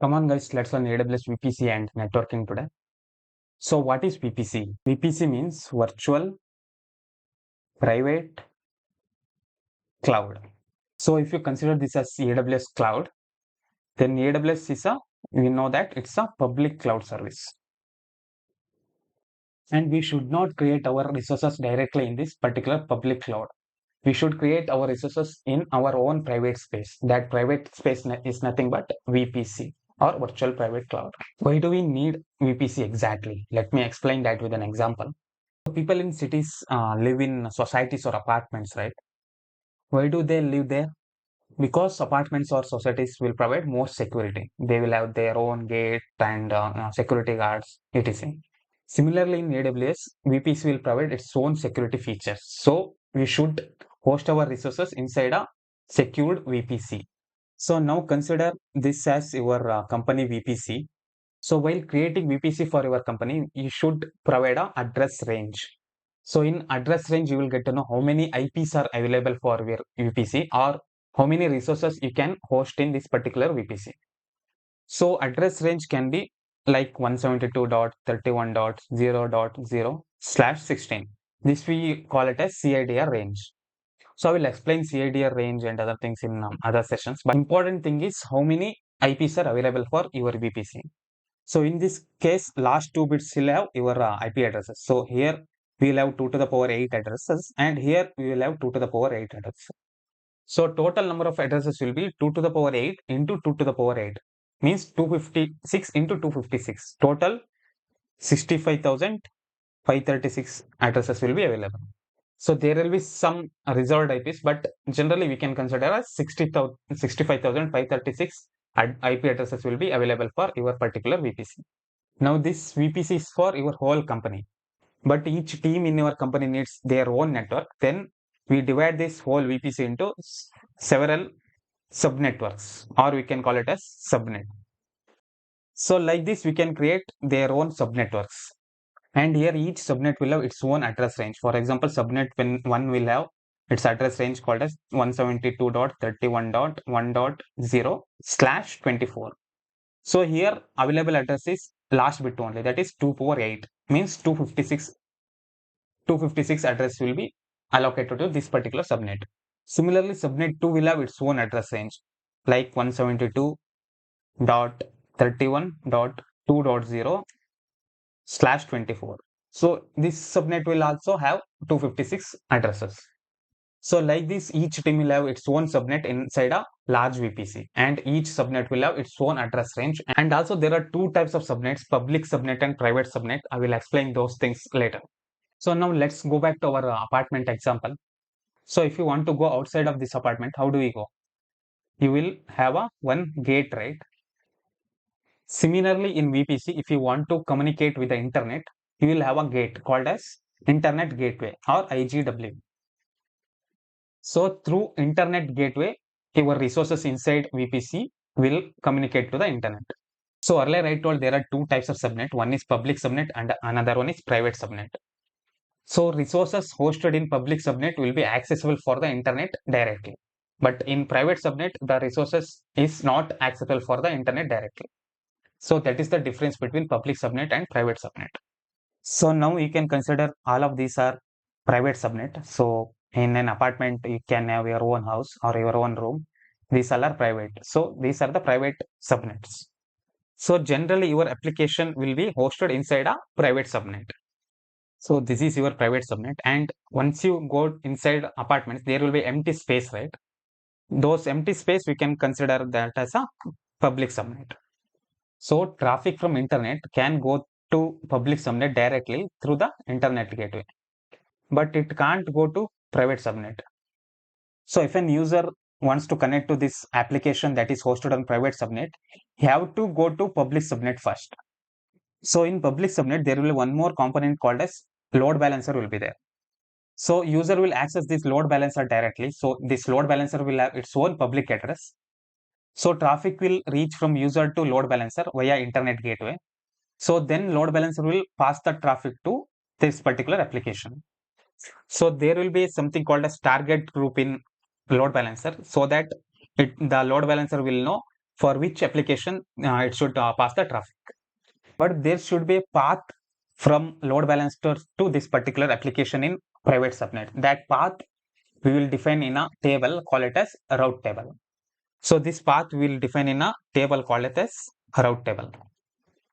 Come on guys, let's learn AWS VPC and networking today. So what is VPC? VPC means virtual private cloud. So if you consider this as AWS cloud, then AWS is we know that it's a public cloud service. And we should not create our resources directly in this particular public cloud. We should create our resources in our own private space. That private space is nothing but VPC or virtual private cloud. Why do we need VPC exactly? Let me explain that with an example. People in cities live in societies or apartments, right? Why do they live there? Because apartments or societies will provide more security. They will have their own gate and security guards, etc. Similarly, in AWS, VPC will provide its own security features. So we should host our resources inside a secured VPC. So now consider this as your company VPC. So while creating VPC for your company, you should provide a address range. So in address range, you will get to know how many IPs are available for your VPC or how many resources you can host in this particular VPC. So address range can be like 172.31.0.0/16. This we call it as CIDR range. So I will explain CIDR range and other things in other sessions. But important thing is how many IPs are available for your VPC. So in this case, last 2 bits will have your IP addresses. So here we will have 2 to the power 8 addresses, and here we will have 2 to the power 8 addresses. So total number of addresses will be 2 to the power 8 into 2 to the power 8, means 256 into 256. Total 65,536 addresses will be available. So there will be some reserved IPs, but generally we can consider as 65,536 IP addresses will be available for your particular VPC. Now this VPC is for your whole company, but each team in your company needs their own network. Then we divide this whole VPC into several subnetworks, or we can call it as subnet. So like this, we can create their own subnetworks. And here each subnet will have its own address range. For example, subnet 1 will have its address range called as 172.31.1.0/24. So here available address is last bit only, that is 2 power 8, means 256 address will be allocated to this particular subnet. Similarly, subnet 2 will have its own address range like 172.31.2.0/24. So this subnet will also have 256 addresses. So like this, each team will have its own subnet inside a large VPC, and each subnet will have its own address range. And also there are two types of subnets, public subnet and private subnet. I will explain those things later. So now let's go back to our apartment example. So if you want to go outside of this apartment, how do we go? You will have a one gate, right? Similarly, in VPC, if you want to communicate with the internet, you will have a gate called as Internet Gateway or IGW. So through Internet Gateway, your resources inside VPC will communicate to the internet. So earlier I told there are two types of subnet. One is public subnet and another one is private subnet. So resources hosted in public subnet will be accessible for the internet directly. But in private subnet, the resources is not accessible for the internet directly. So that is the difference between public subnet and private subnet. So now you can consider all of these are private subnet. So in an apartment, you can have your own house or your own room. These all are private. So these are the private subnets. So generally your application will be hosted inside a private subnet. So this is your private subnet, and once you go inside apartments, there will be empty space, right? Those empty space we can consider that as a public subnet. So traffic from internet can go to public subnet directly through the internet gateway, but it can't go to private subnet. So if an user wants to connect to this application that is hosted on private subnet, he have to go to public subnet first. So in public subnet, there will be one more component called as load balancer will be there. So user will access this load balancer directly. So this load balancer will have its own public address. So traffic will reach from user to load balancer via internet gateway. So then load balancer will pass the traffic to this particular application. So there will be something called as target group in load balancer, so that the load balancer will know for which application it should pass the traffic. But there should be a path from load balancer to this particular application in private subnet. That path we will define in a table, call it as a route table. So this path we will define in a table, call it as a route table.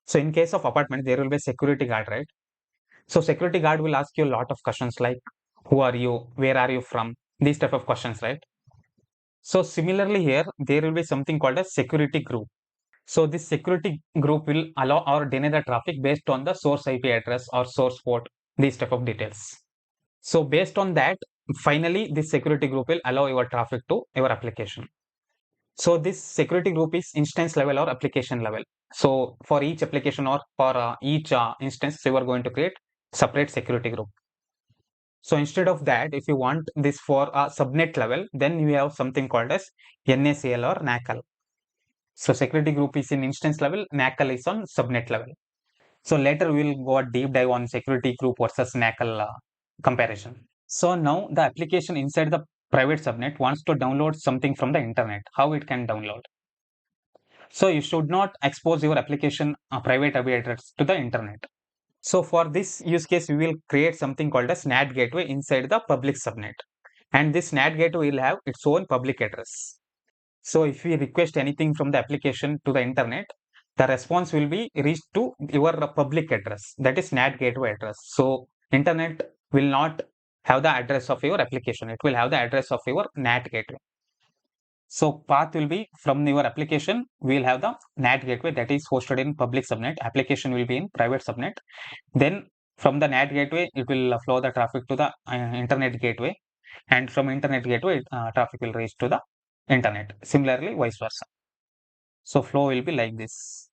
So in case of apartment, there will be a security guard, right? So security guard will ask you a lot of questions like who are you, where are you from, these type of questions, right? So similarly here, there will be something called a security group. So this security group will allow or deny the traffic based on the source IP address or source port, these type of details. So based on that, finally this security group will allow your traffic to your application. So this security group is instance level or application level. So for each application or for each instance, you are going to create separate security group. So instead of that, if you want this for a subnet level, then you have something called as NACL or NACL. So security group is in instance level, NACL is on subnet level. So later we will go a deep dive on security group versus NACL comparison. So now the application inside the private subnet wants to download something from the internet. How it can download? So you should not expose your application private IP address to the internet. So for this use case, we will create something called as NAT gateway inside the public subnet. And this NAT gateway will have its own public address. So if we request anything from the application to the internet, the response will be reached to your public address, that is NAT gateway address. So internet will not have the address of your application, it will have the address of your NAT gateway. So path will be from your application, we will have the NAT gateway that is hosted in public subnet, application will be in private subnet. Then from the NAT gateway, it will flow the traffic to the internet gateway, and from internet gateway, traffic will reach to the internet. Similarly, vice versa. So flow will be like this.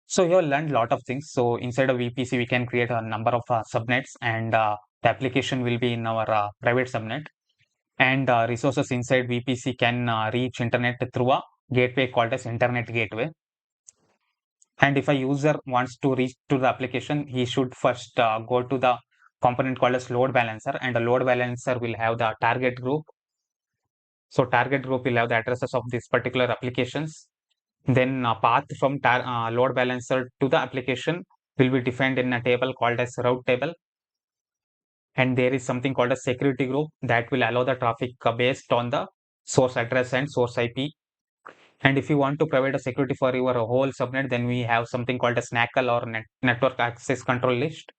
So you have learned a lot of things. So inside of VPC, we can create a number of subnets, and the application will be in our private subnet. And resources inside VPC can reach internet through a gateway called as internet gateway. And if a user wants to reach to the application, he should first go to the component called as load balancer, and the load balancer will have the target group. So target group will have the addresses of these particular applications. Then path from load balancer to the application will be defined in a table called as route table. And there is something called a security group that will allow the traffic based on the source address and source IP. And if you want to provide a security for your whole subnet, then we have something called as NACL or network access control list.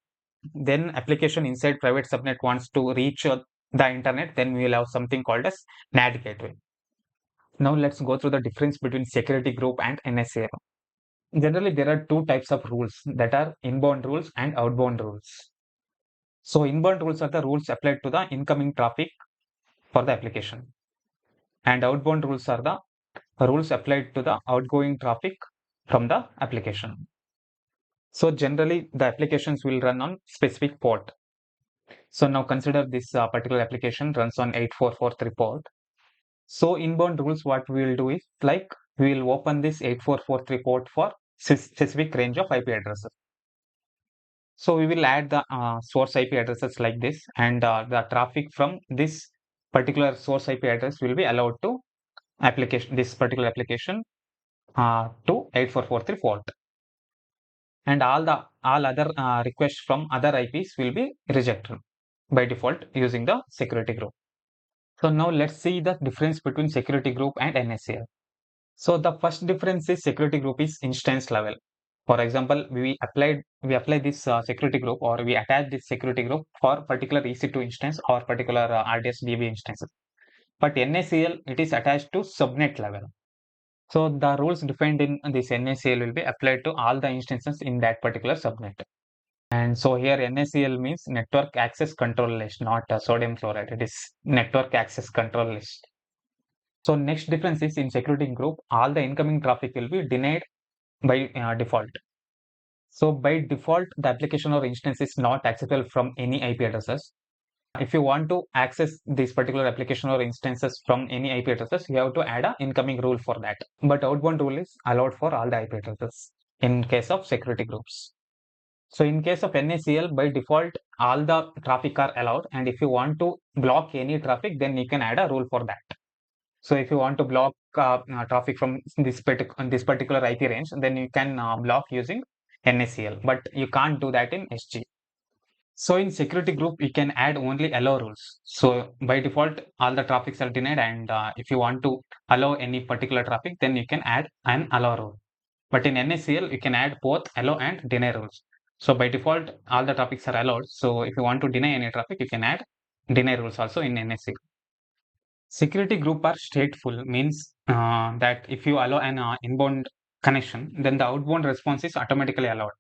Then application inside private subnet wants to reach the internet, then we will have something called as NAT gateway. Now let's go through the difference between security group and NACL. Generally, there are two types of rules, that are inbound rules and outbound rules. So inbound rules are the rules applied to the incoming traffic for the application, and outbound rules are the rules applied to the outgoing traffic from the application. So generally, the applications will run on specific port. So now consider this particular application runs on 8443 port. So inbound rules, what we will do is, like, we will open this 8443 port for specific range of IP addresses. So we will add the source IP addresses like this, and the traffic from this particular source IP address will be allowed to this particular application to 8443 port. And all other requests from other IPs will be rejected by default using the security group. So now let's see the difference between security group and NACL. So the first difference is security group is instance level. For example, we apply this security group, or we attach this security group for particular EC2 instance or particular RDS DB instances. But NACL, it is attached to subnet level. So the rules defined in this NACL will be applied to all the instances in that particular subnet. And so here NACL means network access control list, not sodium chloride. It is network access control list. So next difference is in security group, all the incoming traffic will be denied by default. So by default, the application or instance is not accessible from any IP addresses. If you want to access this particular application or instances from any IP addresses, you have to add an incoming rule for that. But outbound rule is allowed for all the IP addresses in case of security groups. So in case of NACL, by default, all the traffic are allowed. And if you want to block any traffic, then you can add a rule for that. So if you want to block traffic from this particular IP range, then you can block using NACL, but you can't do that in SG. So in security group, you can add only allow rules. So by default, all the traffics are denied, and if you want to allow any particular traffic, then you can add an allow rule. But in NACL, you can add both allow and deny rules. So by default, all the traffics are allowed. So if you want to deny any traffic, you can add deny rules also in NACL. Security group are stateful, means that if you allow an inbound connection, then the outbound response is automatically allowed.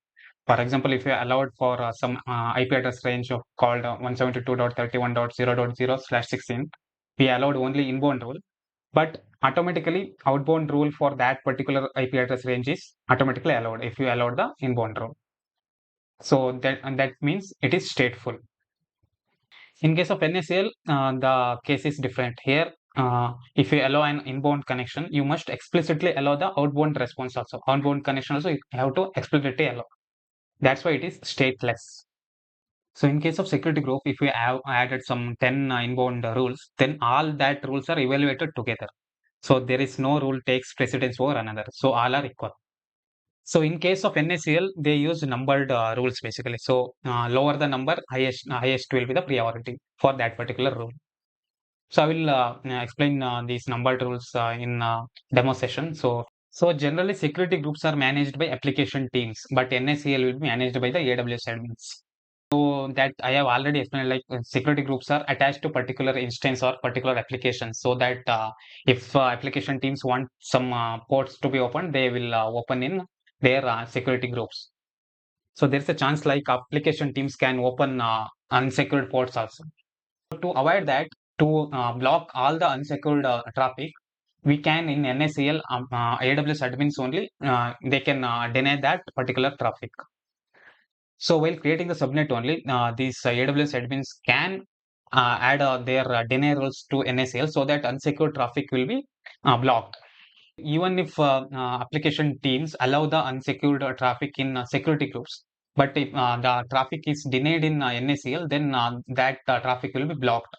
For example, if you allowed for some IP address range of called 172.31.0.0/16, we allowed only inbound rule, but automatically outbound rule for that particular IP address range is automatically allowed if you allowed the inbound rule. So that means it is stateful. In case of NACL, the case is different. Here, if you allow an inbound connection, you must explicitly allow the outbound response also. Outbound connection also you have to explicitly allow. That's why it is stateless. So in case of security group, if we have added some 10 inbound rules, then all that rules are evaluated together. So there is no rule takes precedence over another. So all are equal. So in case of NACL, they use numbered rules basically. So lower the number, highest will be the priority for that particular rule. So I will explain these numbered rules in demo session. So generally security groups are managed by application teams, but NACL will be managed by the AWS admins. So that I have already explained, like security groups are attached to particular instance or particular application, so that if application teams want some ports to be opened, they will open in their security groups. So there's a chance like application teams can open unsecured ports also. To avoid that, to block all the unsecured traffic, we can in NACL AWS admins only they can deny that particular traffic. So while creating the subnet only, these AWS admins can add their deny rules to NACL so that unsecured traffic will be blocked. Even if application teams allow the unsecured traffic in security groups, but if the traffic is denied in NACL, then that traffic will be blocked.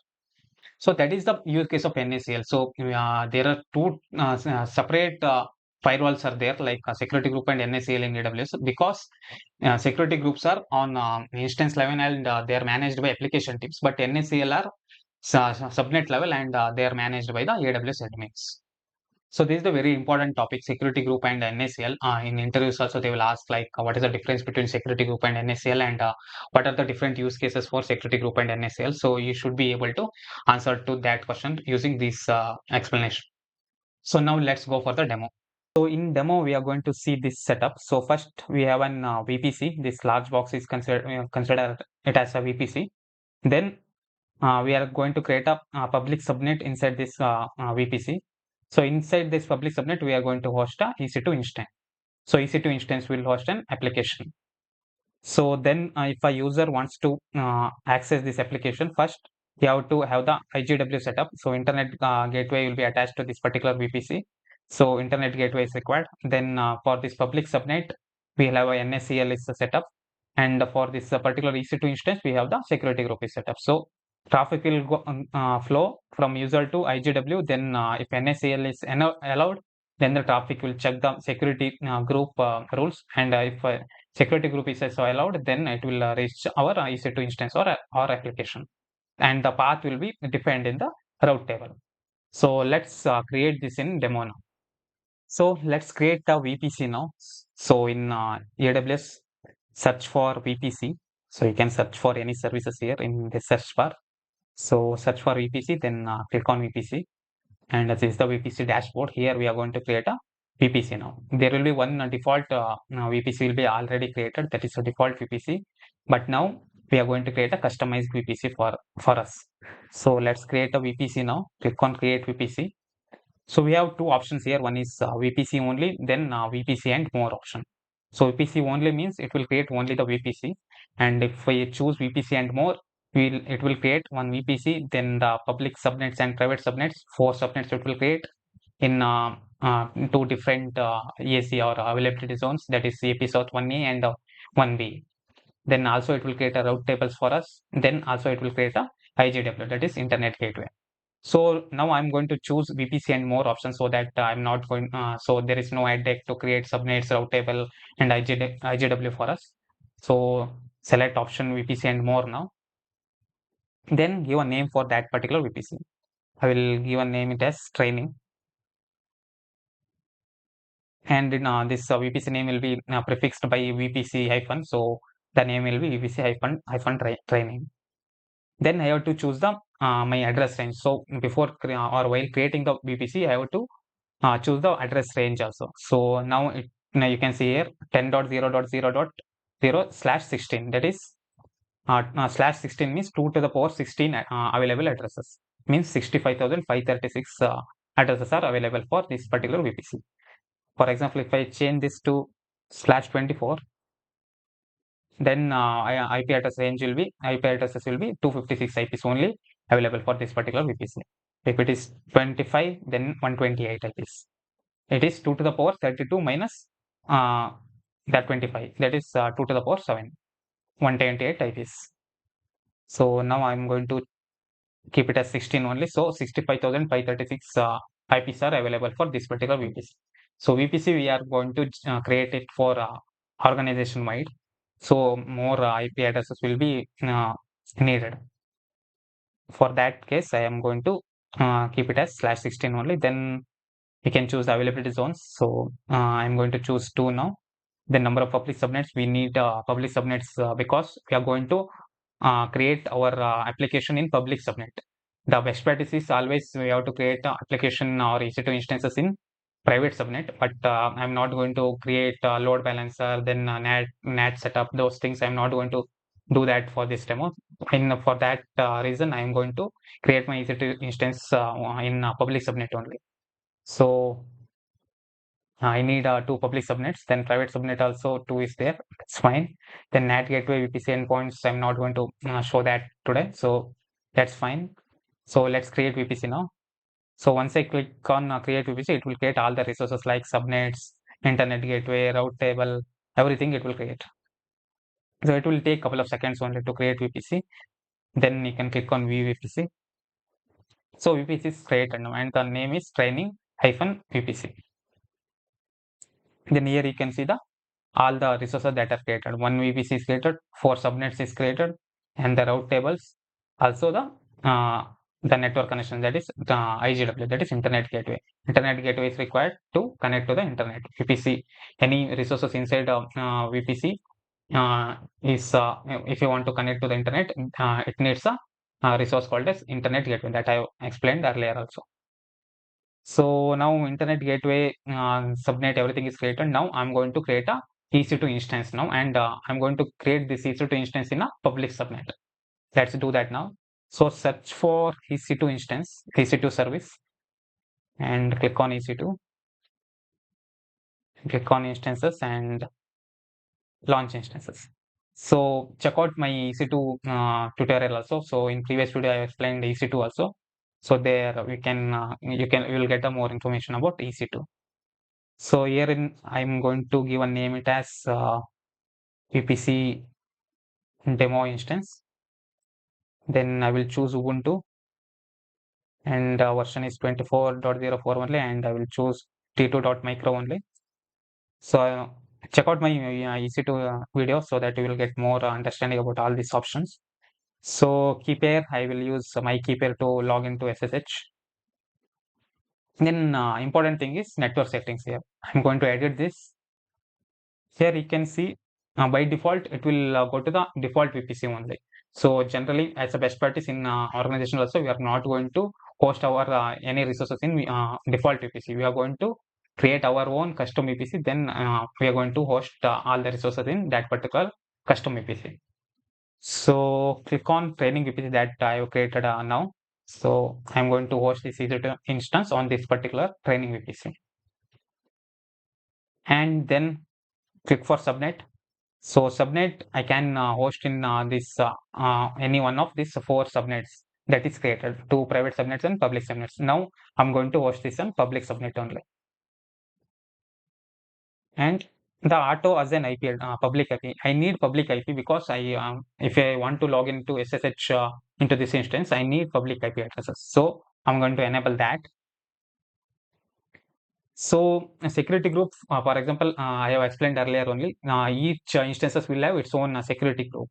So that is the use case of NACL. So there are two separate firewalls are there, like security group and NACL in AWS, because security groups are on instance level and they are managed by application teams, but NACL are subnet level and they are managed by the AWS admins. So this is the very important topic, security group and NACL. In interviews also they will ask like what is the difference between security group and NACL, and what are the different use cases for security group and NACL. So you should be able to answer to that question using this explanation. So now let's go for the demo. So in demo we are going to see this setup. So first we have an VPC. This large box is considered it as a VPC. Then we are going to create a public subnet inside this VPC. So inside this public subnet, we are going to host a EC2 instance. So EC2 instance will host an application. So then if a user wants to access this application, first you have to have the IGW setup. So internet gateway will be attached to this particular VPC. So internet gateway is required. Then for this public subnet, we will have a NACL is set up. And for this particular EC2 instance, we have the security group is set up. So traffic will go flow from user to IGW. Then if NACL is allowed, then the traffic will check the security group rules. And if security group is also allowed, then it will reach our EC2 instance or our application. And the path will be defined in the route table. So let's create this in demo now. So let's create a VPC now. So in AWS, search for VPC. So you can search for any services here in the search bar. So search for VPC, then click on VPC, and this is the VPC dashboard. Here we are going to create a VPC now. There will be one default VPC will be already created, that is a default VPC. But now we are going to create a customized VPC for us. So let's create a VPC now. Click on create VPC. So we have two options here. One is VPC only, then VPC and more option. So VPC only means it will create only the VPC, and if we choose VPC and more, it will create one VPC, then the public subnets and private subnets, 4 subnets it will create in two different EAC or availability zones, that is AP South 1A and 1B. Then also it will create a route tables for us. Then also it will create a IGW, that is internet gateway. So now I'm going to choose VPC and more options so that I'm not going, so there is no headache to create subnets, route table, and IGW for us. So select option VPC and more now. Then give a name for that particular VPC. I will give a name it as training. And in, this VPC name will be prefixed by VPC hyphen. So the name will be VPC hyphen training. Then I have to choose the my address range. So before or while creating the VPC, I have to choose the address range also. So now you can see here 10.0.0.0/16. That is slash 16 means 2 to the power 16 available addresses. Means 65,536 addresses are available for this particular VPC. For example, if I change this to slash 24, then IP addresses will be 256 IPs only available for this particular VPC. If it is 25, then 128 IPs. It is 2 to the power 32 minus uh, that 25. That is 2 to the power 7, 128 IPs. So now I'm going to keep it as 16 only. So 65,536 IPs are available for this particular VPC. So VPC we are going to create it for organization wide. So more IP addresses will be needed. For that case, I am going to keep it as slash 16 only. Then we can choose the availability zones. So I'm going to choose 2 now. The number of public subnets, we need public subnets because we are going to create our application in public subnet. The best practice is always we have to create application or EC2 instances in private subnet, but I'm not going to create a load balancer, then NAT setup, those things. I'm not going to do that for this demo. And for that reason, I'm going to create my EC2 instance in public subnet only. So I need 2 public subnets, then private subnet also 2 is there. That's fine. Then NAT gateway VPC endpoints, I'm not going to show that today. So that's fine. So let's create VPC now. So once I click on create VPC, it will create all the resources like subnets, internet gateway, route table, everything it will create. So it will take a couple of seconds only to create VPC. Then you can click on view VPC. So VPC is created now and the name is training hyphen VPC. Then here you can see the all the resources that are created. One VPC is created, 4 subnets is created, and the route tables. Also the network connection, that is the IGW, that is internet gateway. Internet gateway is required to connect to the internet. VPC, any resources inside VPC is if you want to connect to the internet, it needs a resource called as internet gateway that I explained earlier also. So now internet gateway, subnet, everything is created. Now I'm going to create a EC2 instance now, and I'm going to create this EC2 instance in a public subnet. Let's do that now. So search for EC2 instance, EC2 service, and click on EC2. Click on instances and launch instances. So check out my EC2 tutorial also. So in previous video I explained EC2 also. So there we can you will get the more information about EC2. So here I'm going to give a name it as VPC demo instance. Then I will choose Ubuntu and version is 24.04 only, and I will choose t2.micro only. So check out my EC2 video so that you will get more understanding about all these options. So key pair, I will use my key pair to log into SSH. Then important thing is network settings here. I'm going to edit this. Here you can see by default it will go to the default VPC only. So generally, as a best practice in organization also, we are not going to host our any resources in default VPC. We are going to create our own custom VPC. Then we are going to host all the resources in that particular custom VPC. So click on training VPC that I have created now. So I'm going to host this EC2 instance on this particular training VPC. And then click for subnet. So subnet I can host in this any one of these 4 subnets that is created, 2 private subnets and public subnets. Now I'm going to host this on public subnet only. And the auto as an IP, public IP. I need public IP because if I want to log into SSH into this instance, I need public IP addresses. So I'm going to enable that. So a security group, for example, I have explained earlier only, each instances will have its own security group.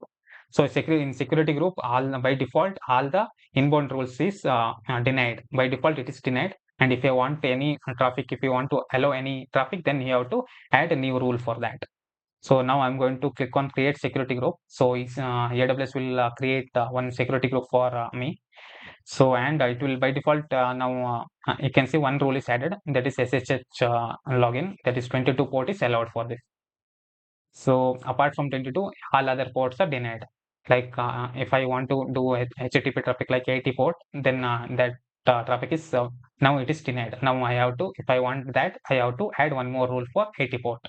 So in security group, all by default, all the inbound rules is denied. By default, it is denied. And if you want any traffic, if you want to allow any traffic, then you have to add a new rule for that. So now I'm going to click on create security group. So AWS will create one security group for me. So and it will by default now you can see one rule is added, that is SSH login, that is 22 port is allowed for this. So apart from 22, all other ports are denied. Like if I want to do HTTP traffic like 80 port, then that traffic is now it is denied. Now I have to, if I want that, I have to add one more rule for 80 port.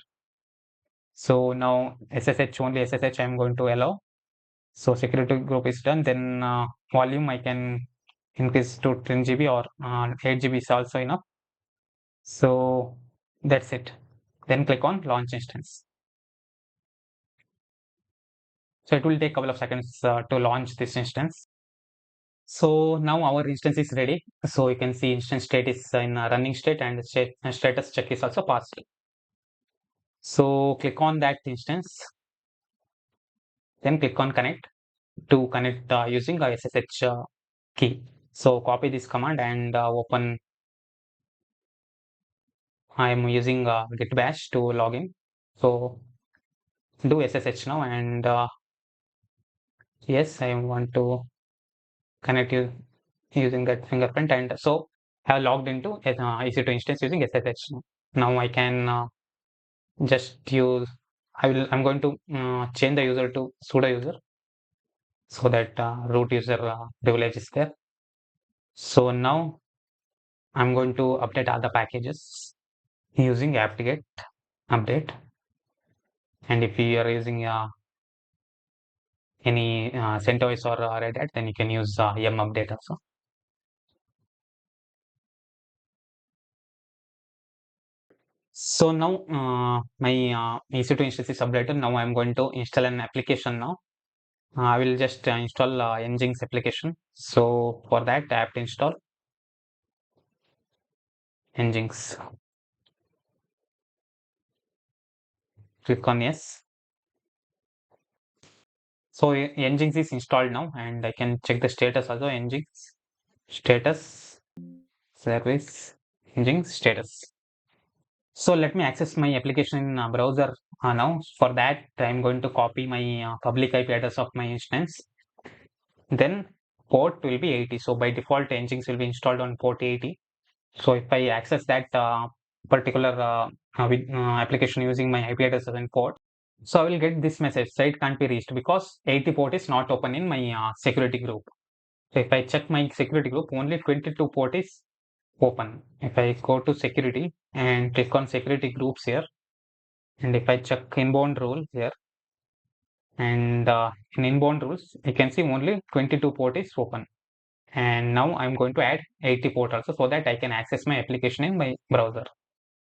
So now SSH, only SSH I am going to allow. So security group is done. Then volume I can increase to 10 GB or 8 GB is also enough. So that's it. Then click on launch instance. So it will take a couple of seconds to launch this instance. So now our instance is ready. So you can see instance state is in running state, and status check is also passed. So click on that instance. Then click on connect to connect using a SSH key. So copy this command and open. I am using git bash to log in. So do SSH now, and yes, I want to connect you using that fingerprint, and so I have logged into EC2 instance using SSH. Now I can just use. I'm going to change the user to sudo user so that root user privilege is there. So now I'm going to update all the packages using apt-get update, and if you are using any CentOS or Red Hat, then you can use yum update also. So now my EC2 instance is updated. Now I'm going to install an application now. I will just install Nginx application. So for that, apt install Nginx. Click on yes. So Nginx is installed now, and I can check the status also. Nginx status service Nginx status. So let me access my application in browser now. For that, I'm going to copy my public IP address of my instance. Then port will be 80. So by default, Nginx will be installed on port 80. So if I access that particular application using my IP address and port, so I will get this message: site can't be reached because 80 port is not open in my security group. So if I check my security group, only 22 port is open. If I go to security and click on security groups here, and if I check inbound rule here, and in inbound rules, you can see only 22 port is open. And now I'm going to add 80 port also, so that I can access my application in my browser.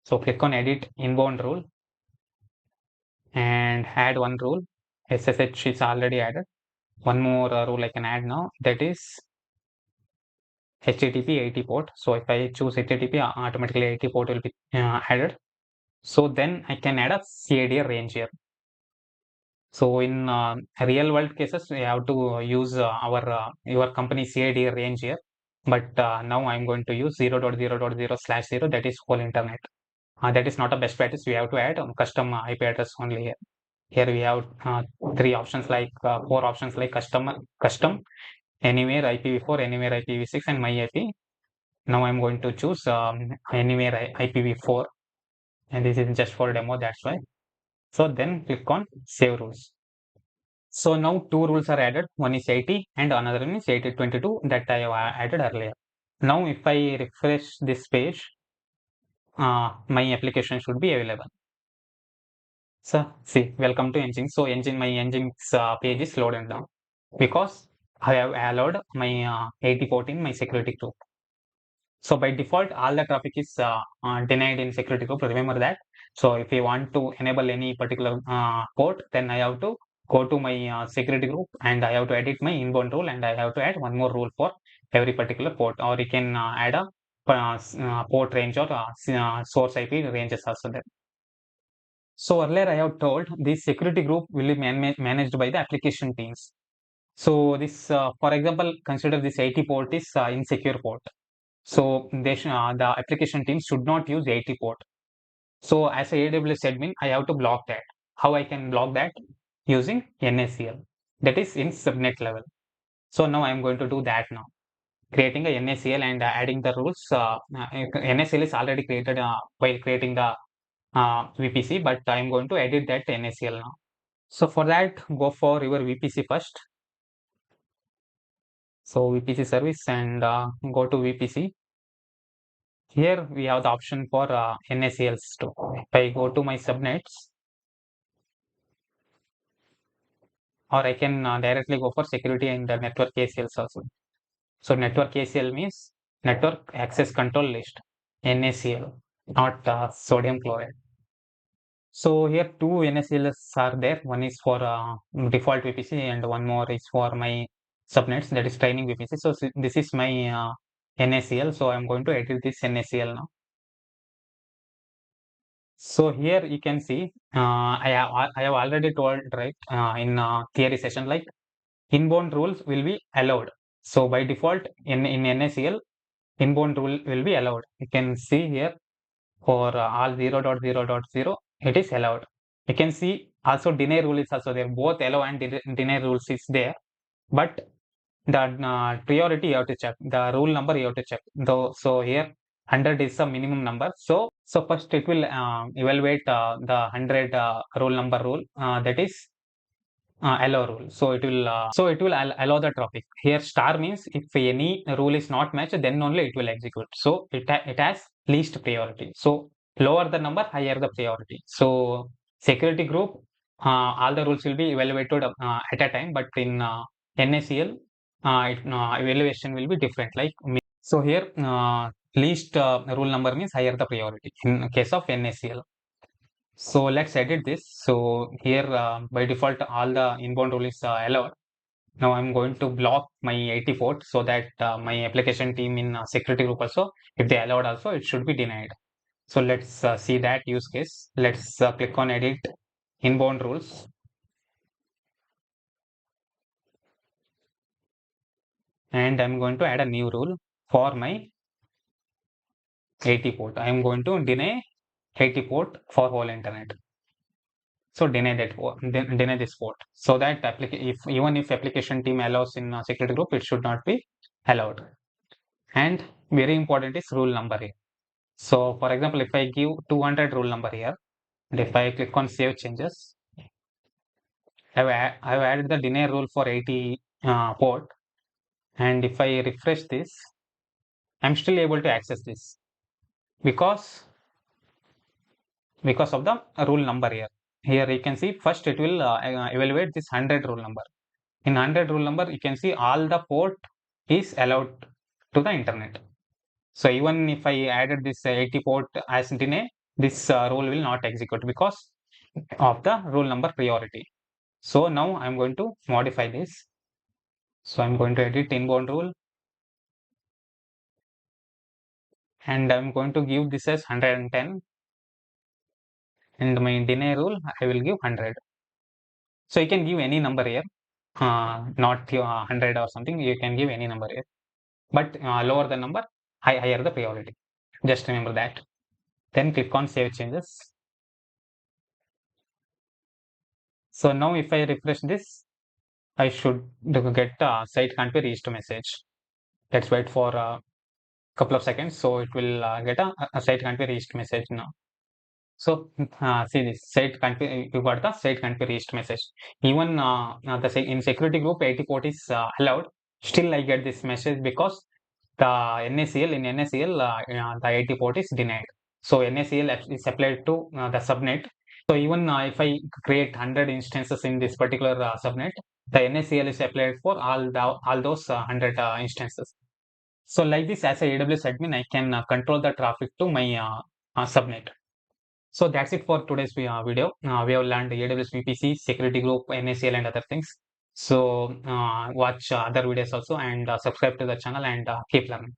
So click on edit inbound rule and add one rule. SSH is already added. One more rule I can add now, that is HTTP 80 port. So if I choose HTTP, automatically 80 port will be added. So then I can add a CAD range here. So in real world cases, we have to use your company CAD range here. But now I'm going to use 0.0.0/0. That is whole internet. That is not a best practice. We have to add custom IP address only here. Here we have three options, like four options, like custom, anywhere IPv4, anywhere IPv6, and my IP. Now I'm going to choose anywhere IPv4, and this is just for demo, that's why. So then click on save rules. So now two rules are added. One is 80 and another one is 8022 that I have added earlier. Now if I refresh this page, my application should be available. So see, welcome to Nginx. So my Nginx page is loaded down because I have allowed my 80 port in my security group. So by default, all the traffic is denied in security group. Remember that. So if you want to enable any particular port, then I have to go to my security group, and I have to edit my inbound rule, and I have to add one more rule for every particular port, or you can add a port range or source IP ranges also there. So earlier I have told this security group will be managed by the application teams. So this, for example, consider this 80 port is insecure port. So the application teams should not use 80 port. So as a AWS admin, I have to block that. How I can block that? Using NACL. That is in subnet level. So now I am going to do that now. Creating a NACL and adding the rules. NACL is already created while creating the VPC, but I am going to edit that NACL now. So for that, go for your VPC first. So VPC service and go to VPC. Here we have the option for NACLs too. If I go to my subnets, or I can directly go for security and the network ACLs also. So network ACL means network access control list, NACL, not sodium chloride. So here two NACLs are there. One is for default VPC and one more is for my subnets, that is training VPC. So this is my NACL. So I'm going to edit this NACL now. So here you can see I have already told, right, in theory session, like inbound rules will be allowed. So by default in NACL, inbound rule will be allowed. You can see here for all 0.0.0 it is allowed. You can see also deny rule is also there. Both allow and deny rules is there, but the priority you have to check, the rule number you have to check though. So here 100 is the minimum number. So first it will evaluate the 100 rule number rule, that is allow rule. So it will allow the traffic. Here star means if any rule is not matched, then only it will execute. So it has least priority. So lower the number, higher the priority. So security group, all the rules will be evaluated at a time, but in NACL, evaluation will be different. Like so here, least rule number means higher the priority in case of NACL. So let's edit this. So here by default all the inbound rule is allowed. Now I'm going to block my 80 port so that my application team in security group also, if they allowed also, it should be denied. So let's see that use case. Let's click on edit inbound rules. And I'm going to add a new rule for my 80 port. I'm going to deny 80 port for whole internet. So deny that deny this port, so that even if application team allows in a security group, it should not be allowed. And very important is rule number here. So for example, if I give 200 rule number here, and if I click on save changes, I've added the deny rule for 80 port, and if I refresh this, I'm still able to access this because of the rule number here. Here you can see first it will evaluate this 100 rule number. In 100 rule number, you can see all the port is allowed to the internet. So even if I added this 80 port as deny, this rule will not execute because of the rule number priority. So now I'm going to modify this. So I'm going to edit inbound rule, and I'm going to give this as 110, and my deny rule I will give 100. So you can give any number here, not 100 or something. You can give any number here, but lower the number, higher the priority. Just remember that. Then click on save changes. So now if I refresh this, I should get a site can't be reached message. Let's wait for a couple of seconds. So it will get a site can't be reached message now. So see this site can't be, you got the site can't be reached message. Even in security group 80 port is allowed. Still I get this message because the NACL the 80 port is denied. So NACL is applied to the subnet. So even if I create 100 instances in this particular subnet, the NACL is applied for all those 100 instances. So like this, as a AWS admin, I can control the traffic to my subnet. So that's it for today's video. We have learned AWS VPC, security group, NACL, and other things. So watch other videos also, and subscribe to the channel, and keep learning.